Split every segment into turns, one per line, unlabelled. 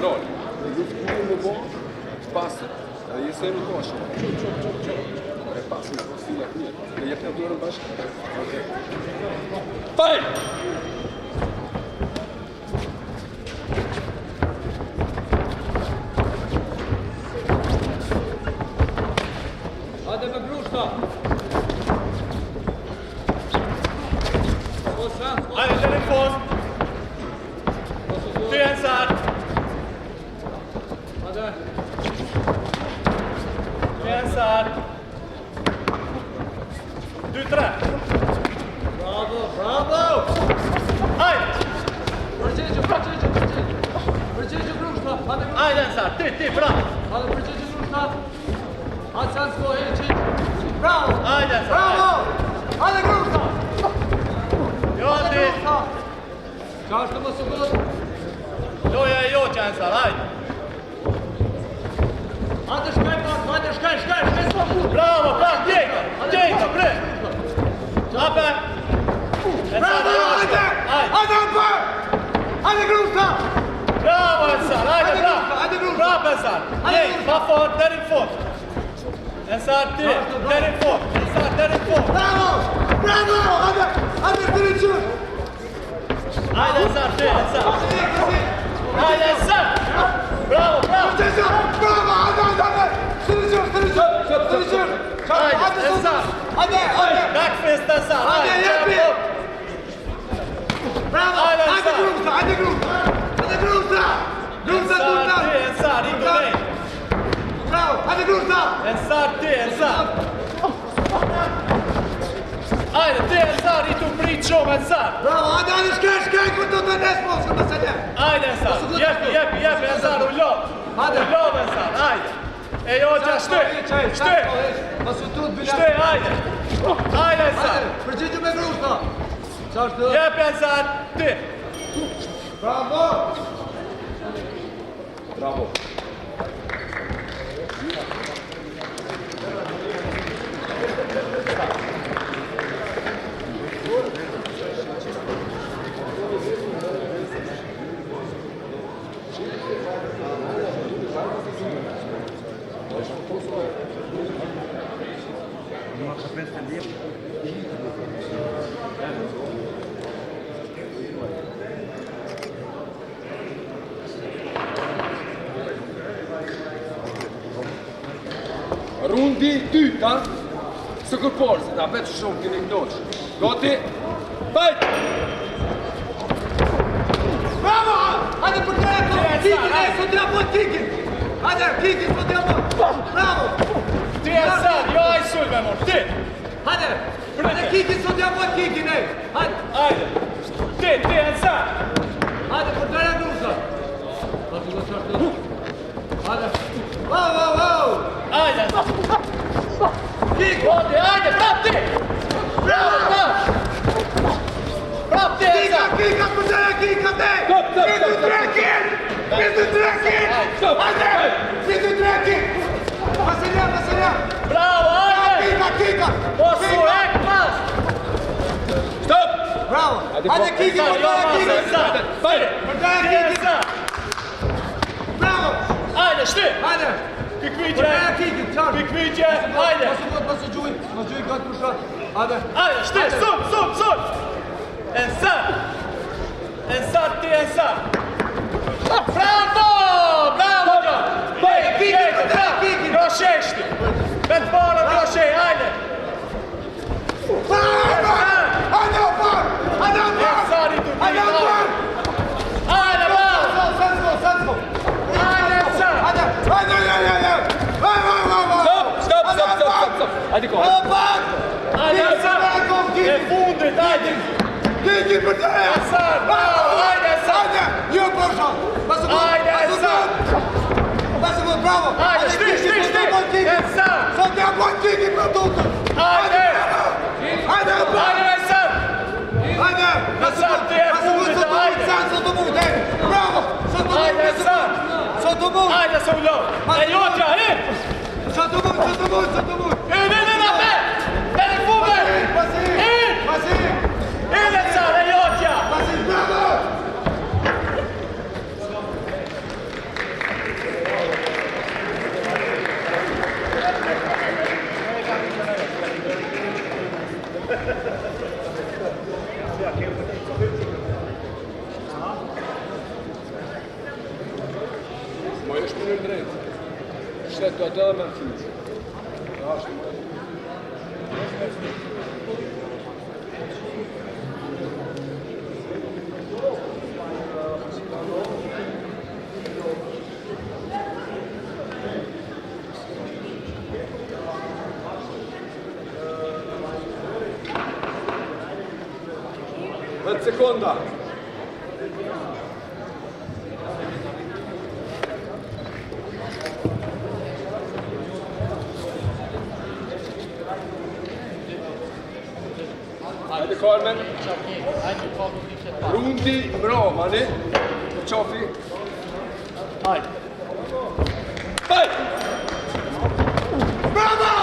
Nol. Në bo, pasë. Jesë e në toshë. E pasë në fila kërë. E jep në dorën bashkë. Fajt!
Hajde me grushta!
Hajde, lëri post! Ty e në sartë!
Hajde!
Ty e në sartë! 2-3!
Bravo, bravo!
Hajde!
Përgjegju grushta!
Hajde në sartë, ti, bravo!
Hajde përgjegju grushta! Hajde sen s'ko heqit! Bravo!
Hajde,
Bravo! Hajde grushta!
Jo, ti!
Qa është të më sëgët?
Loja e jo që e në sartë, hajde!
Hajde shkaj s'ko!
Bravo, pak, djejta, bre! Ape!
Bravo, hajde! Hajde ape! Hajde grushta!
Bravo, Ensar, hajde, bravo! Bravo, Ensar! Jej, ma fort, deri në fort! Ensar, ti, deri në fort! Ensar, deri në fort!
Bravo! Bravo! Hajde të rëqër!
Hajde, Ensar, ti, Ensar! Hajde, Ensar! Bravo, bravo!
Bravo! Hajde! Të rëqër!
Hajde, Ensar!
Hajde!
Back fist, Ensar!
Hajde, jepi! Bravo!
Hajde,
Hajde
Ensar!
grushta! Hajde grushta!
Ensar, ti, Ensar, i të lejnë!
Bravo! Hajde grushta!
Ensar, ti, Ensar! Hajde, ti, Ensar, i të pritë shumë, Ensar!
Bravo! Hajde, shkaj, kur të të nesë, po, shkë të se ne!
Hajde, Ensar, jepi, Ensar, u lov!
Hajde.
U lov, Ensar, hajde! E jo që shty! Shty, hajde! Hajde, Ensar!
Përgjigju me grushta! Qa është?
Jepi, Ensar, ti!
Bravo!
Bravo. Rundi dyta, së kërporësit, a vetë shumë kënë i ndoqë. Goti, fajt!
Bravo! Hajde për të e kikin e, sot t'ja po kikin! Hajde, kikin, sot t'ja po! Bravo!
Ti, Ensar, jo aj sulme, mor, ti!
Hajde! Hajde, kikin, sot t'ja po kikin e! Hajde!
Hajde! Ti, Ensar!
Hajde, për të e grushta! Hajde! Wow!
Hajde!
Kik!
Goti, hajde, prap ti!
Bravo!
Prap ti, Ensar!
Kika, për të e kika te! Mizu trekin! Hajde! Mizu trekin! Vasilja!
Bravo, hajde!
Kika!
Osu, ek, pas! Stop!
Bravo! Hajde kiki, për të e kiki!
Ensar! Fajde!
Për të e
Ti,
kiki!
Ensar!
Bravo!
Hajde, shty!
Hajde!
Pikvitje!
Për të e kiki, qarë!
Pikvitje! Hajde!
Pasu gjuj gëtë për shrat! Hajde!
Hajde, shty! Sun! Ensar! Ensar, ti, Ensar! Bravo! Bravo, Gjon!
Kiki!
Grosheshti! Me të parë, groshej, hajde!
Hajde o par!
Ensar i të
Hajde o par!
Hajde, bravo!
Sensko!
Hajde, Ensar!
Stop! Hajde ko!
Hajde, Ensar! E fundit, hajde!
Kiki për të e!
Ensar, bravo! Hajde, Ensar!
Jo përsha!
Hajde, Ensar!
Bravo!
Hajde, shty! Ensar!
Sot t'ja bojnë kiki për tutën!
Hajde!
Hajde!
Hajde, Ensar!
Hajde!
Ensar, ti e fundit, hajde!
Sot të mund, bravo!
Hajde, Ensar!
Sot të mund!
Hajde, se u lo! E jotja, hin!
Sot të mund!
Hin, ape! E në fume! Hin! Hin, Ensar, e jotja!
Bravo!
është mënyrë drejtë. Shtetë atë edhe me në finish. Seconda. Hajde Carmen. Rundi, bravo, ne? Qofi.
Hajde.
Hajde!
Bravo!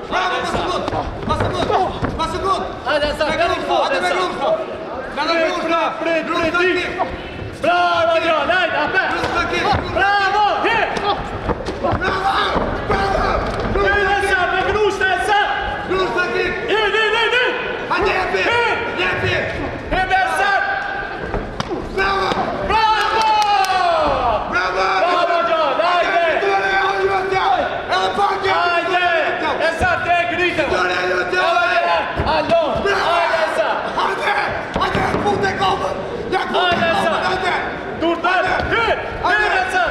Bravo, Masugud!
Hajde, Ensar, very good, Ensar. Bravo, John, hajde, apë! Bravo, hit! Hit, Ensar, me knushtë, Ensar! Hit! Hit, Ensar! Bravo! Bravo, John, hajde! Hajde! Ensar, te gritë! Allon! Hajde, Ensar! Hajde, Ensar! Durtan! Hit! Hit, Ensar!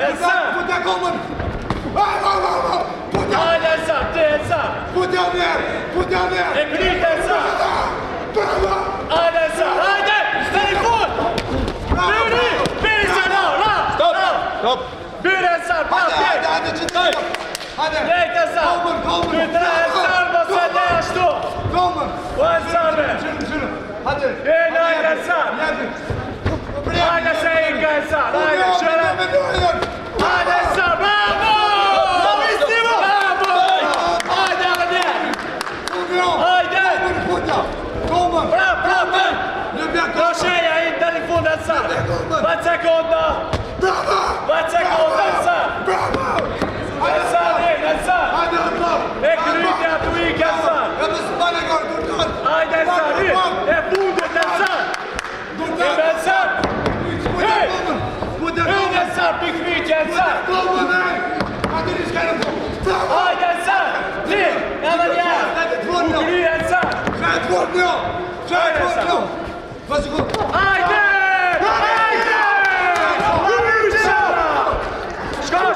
Ensar! Hajde, Ensar! Te, Ensar! E gritë, Ensar! Hajde, Ensar! Hajde! Stani fut! Biri! Biri, Ensar!
Stop!
Biri, Ensar! Pa, pjek! Lejt, Ensar! Kytre, Ensar! Mos e le ashtu! O, Ensar, me! Hajde, Ensar! Hajde, se inga, Ensar! Hajde, shëre! Hajde, Ensar! Bravo! Bravissimo! Bravo! Hajde, Hajde! Hajde! Bravo! Crosceia, in dal fondo, Ensar! Va seconda! Ensar! Ensar, Ensar! E gritë a tu ike, Ensar! Hajde, Ensar! E fundet, Ensar! Ensar! Hey! Ensar, pikniqe, Ensar! Hajde, Ensar! Ti! Edhe njerë! U kry, Ensar! Hajde! Hajde!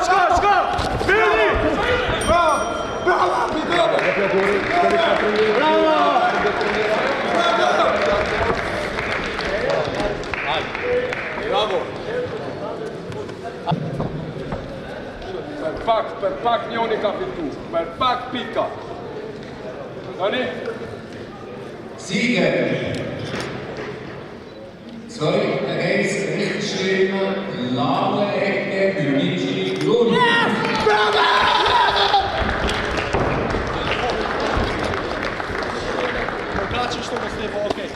Shko! Bili!
Bravo! Per pak njoni ka fitu. Per pak pika. Tani?
Sieger. 2 Rechtsschwimmer, lange Ecke, Luigi Grund.
Grazie, što ga slijepo, okej.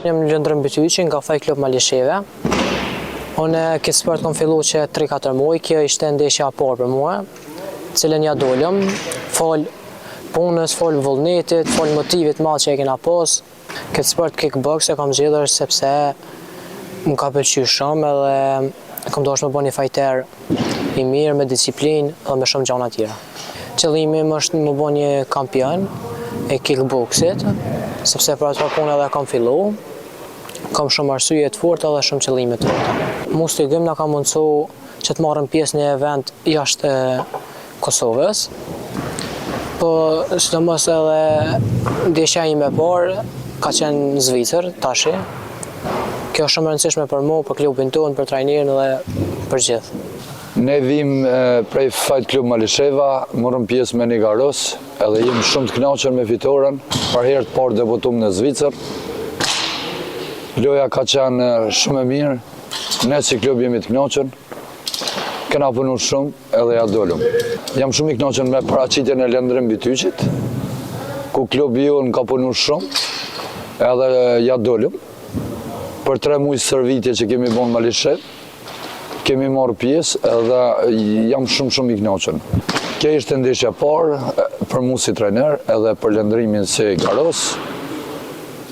Jam në gjëndrën Bytyqi nga Faj Klub Malisheve. Unë këtë sport kom fillu që 3-4 muaj, kjo ishte ndeshja parë për mua, cilën ja dolëm, fol punës, fol vullnetit, fol motivit madh që e kena pas. Këtë sport kickbox e kam zgjedhur sepse më ka pëlqyer shumë edhe kam dashur me bëni fajter i mirë, me disiplinë dhe me shumë gjëra tjera. Qëllimi im është më bëj një kampion e kickboxit, sepse për ato punë edhe kam fillu. Kam shumë arsye të forta dhe shumë qëllime të forta. Musti Gym na ka mundësu që të marrëm pjesë në event jashtë Kosovës. Po, sidomos edhe ndeshja ime e parë ka qenë në Zvicër, tashi. Kjo është shumë e rëndësishme për mua, për klubin tonë, për trajnerin dhe për gjithë.
Ne vim prej Fight Club Malisheva, morëm pjesë me një garos, edhe jem shumë të kënaqur me fitoren, për herë të parë debutum në Zvicër. Loja ka qenë shumë e mirë, ne si klub jemi të kënaqur, kena punu shumë edhe ja dolëm. Jam shumë i kënaqur me paraqitjen e Lëndrën Bytyqit, ku klubi jonë ka punu shumë, edhe ja dolëm. Për 3 muaj stërvitje që kemi bon Malishev, kemi marrë pjesë edhe jam shumë i kënaqur. Kjo ishte ndeshja parë për mu si trajner edhe për lëndrimin si Garos.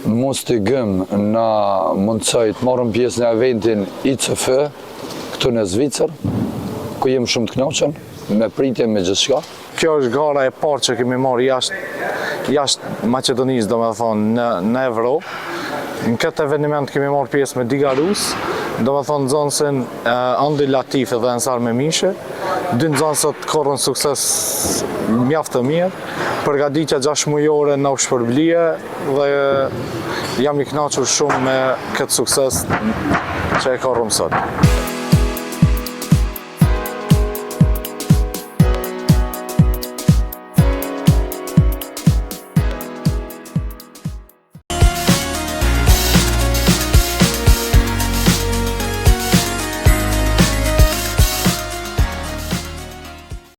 Mos të gëm na mundësoj të marrëm pjesë në eventin ICF këtu në Zvicër, ku jem shumë të kënaqur, me pritje me gjithçka.
Kjo është gara e parë që kemi marrë jashtë Maqedonisë, domethënë në Evropë. Në këtë eveniment kemi marrë pjesë me Digarus, domethënë nxënësin Andi Latif dhe Ensar Memishe. Dy nxënësat korrën sukses mjaft të mirë. Përgatitja 6 mujore na u shpërblye dhe jam i kënaqur shumë me këtë sukses që e korrëm sot.